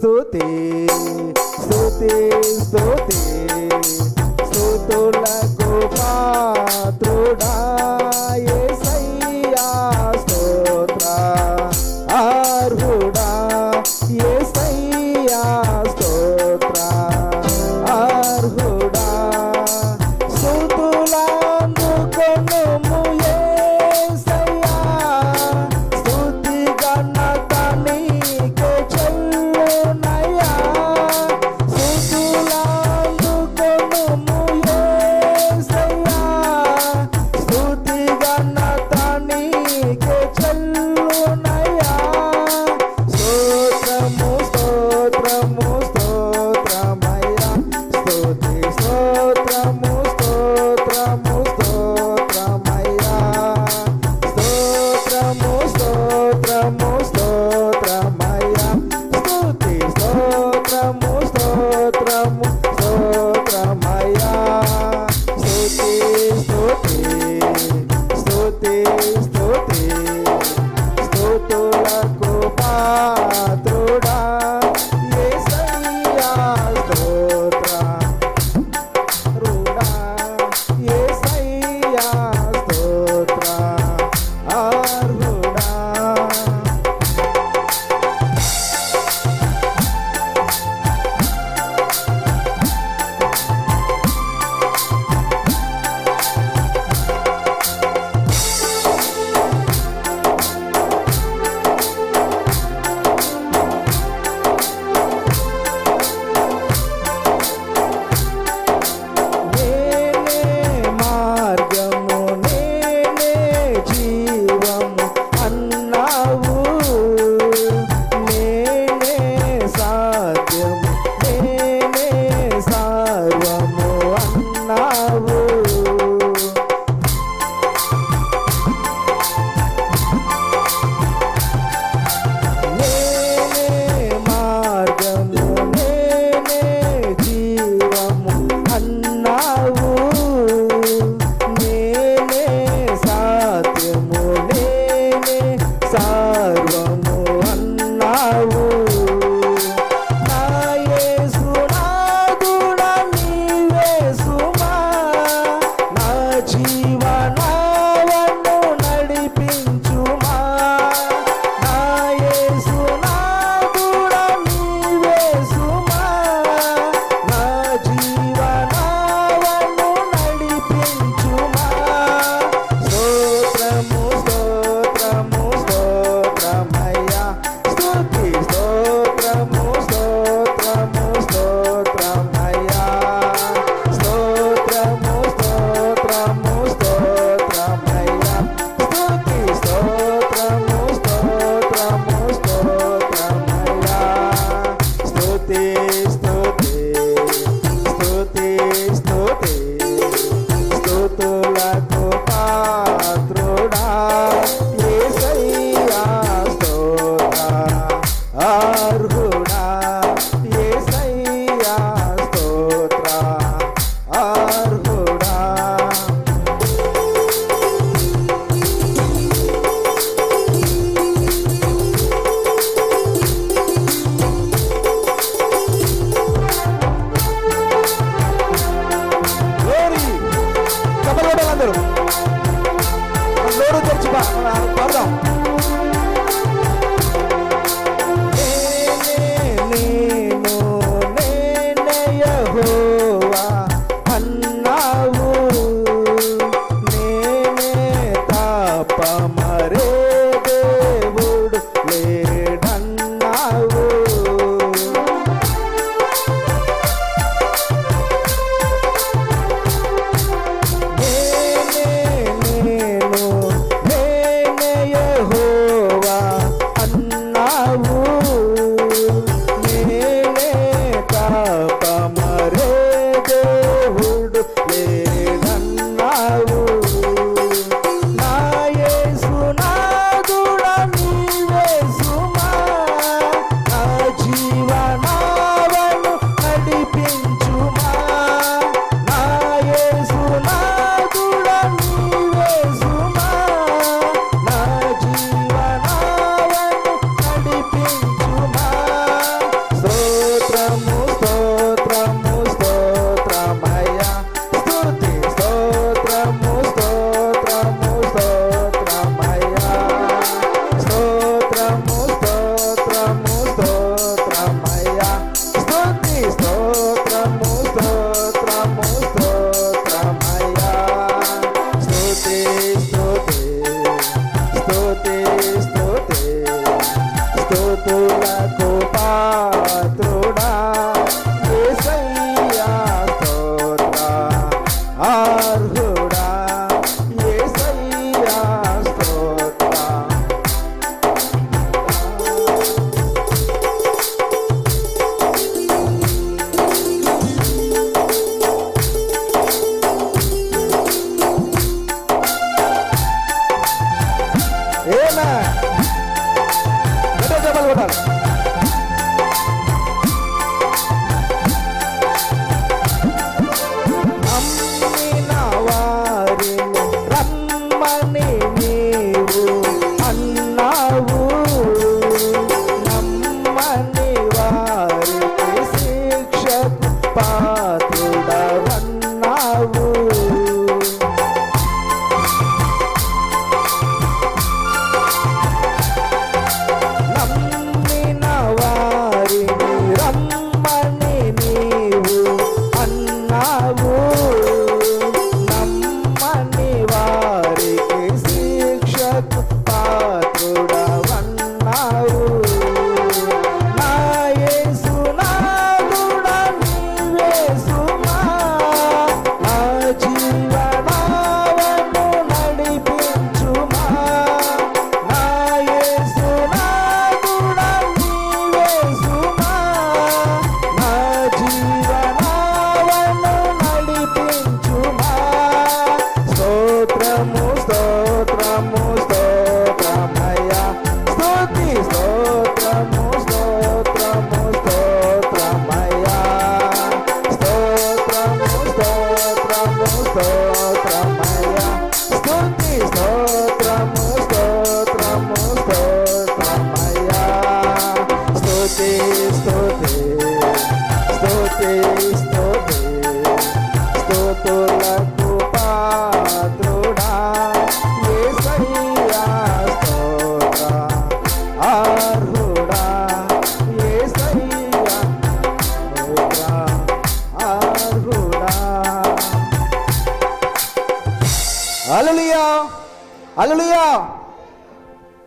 స్తుతి స్తుతి స్తుతి స్తుతులకు పాత్రుడా యేసయ్యా స్తోత్ర అర్హుడా యేసయ్యా స్తోత్ర అర్హుడా స్తుతులందుకొనుము యేసయ్యా స్తుతి ఘనత నీకే చెల్లునయ్యా స్తుతులందుకొనుము యేసయ్యా స్తుతి ఘనత నీకే చెల్లునయ్యా స్తోత్రము స్తోత్రము స్తోత్రమయ్యా స్తుతి స్తోత్రము స్తోత్రము స్తోత్రమయ్యా స్తోత్రము స్తోత్రము స్తోత్రమయ్యా స్తుతి స్తోత్రము స్తోత్రము స్తోత్రమయ్యా స్తుతి స్తుతి స్తుతి స్తుతి స్తుతులకు పాత్రుడా యేసయ్యా స్తోత్ర అర్హుడా యేసయ్యా స్తోత్ర అర్హుడా నేనే మార్గము నేనే జీవము అన్నావు నేనే సాధ్యము నేనే సర్వము అన్నావు నేనే మార్గము నేనే జీవము అన్నావు నేనే సాధ్యము నేనే సర్వము అన్నావు నా యేసు నాదుడా నీవే సుమా నా జీవనాలను నడిపించుమా నా యేసు నాదుడా నీవే సుమా నా జీవనాలను నడిపించుమా స్తోత్రము స్తోత్రము స్తోత్రమయ్యా స్తుతి స్తోత్రము స్తోత్రము స్తోత్రమయ్యా స్తోత్రము స్తోత్రము స్తోత్రమయ్యా స్తుతి స్తోత్రము స్తోత్రము స్తోత్రమయ్యా స్తుతి స్తుతి స్తుతి స్తుతి స్తుతులకు పాత్రుడా యేసయ్యా స్తోత్ర అర్హుడా యేసయ్యా స్తోత్ర అర్హుడా గ్లోరీ కబర్ అందరూ నోరు తెరిచి పాడదాం నేను నేనే యెహోవా అన్నావు నేనే తప్ప మరే దేవుడు లేడన్నావు నేనే యెహోవా అన్నావు నేనే తప్ప మరే దేవుడు లేడన్నావు నా యేసు నాదుడా నీవే సుమా నా జీవనాలను నడిపించుమా నా యేసు నాదుడా నీవే సుమా నా జీవనాలను నడిపించుమా స్తోత్రమయ్యా స్తుతి స్తోత్రము స్తోత్రము స్తోత్రమయ్యా స్తుతి స్తుతి స్తుతి స్తుతి స్తుతులకు పాత్రుడా యేసయ్యా స్తోత్ర అర్హుడా యేసయ్యా స్తోత్ర ఏనా గట్టిగా చెప్పాలి కొట్టాలి నమ్మిన వారిని రమ్మని నీవు అన్నావు నమ్మని వారికి శిక్షకు పాత్రుడవన్నావు నమ్మిన వారిని రమ్మని నీవు అన్నావు నమ్మని వారికి శిక్షకు పాత్రుడవన్నావు నా యేసునాథుడా నీవే సుమా నా జీవనావను నడిపించుమా నా యేసునాథుడా నీవే సుమా నా జీవనావను నడిపించుమా స్తోత్రము స్తోత్రము స్తోత్రమయ్యా స్తుతి స్తోత్రము స్తోత్రము స్తోత్రమయ్యా స్తోత్రము స్తోత్రము స్తోత్రమయ్యా స్తుతి స్తోత్రము స్తోత్రము స్తోత్రమయ్యా స్తుతి స్తుతి స్తుతి స్తుతి స్తుతులకు పాత్రుడా యేసయ్యా స్తోత్ర అర్హుడా యేసయ్యా స్తోత్ర అర్హుడా హల్లెలూయా హల్లెలూయా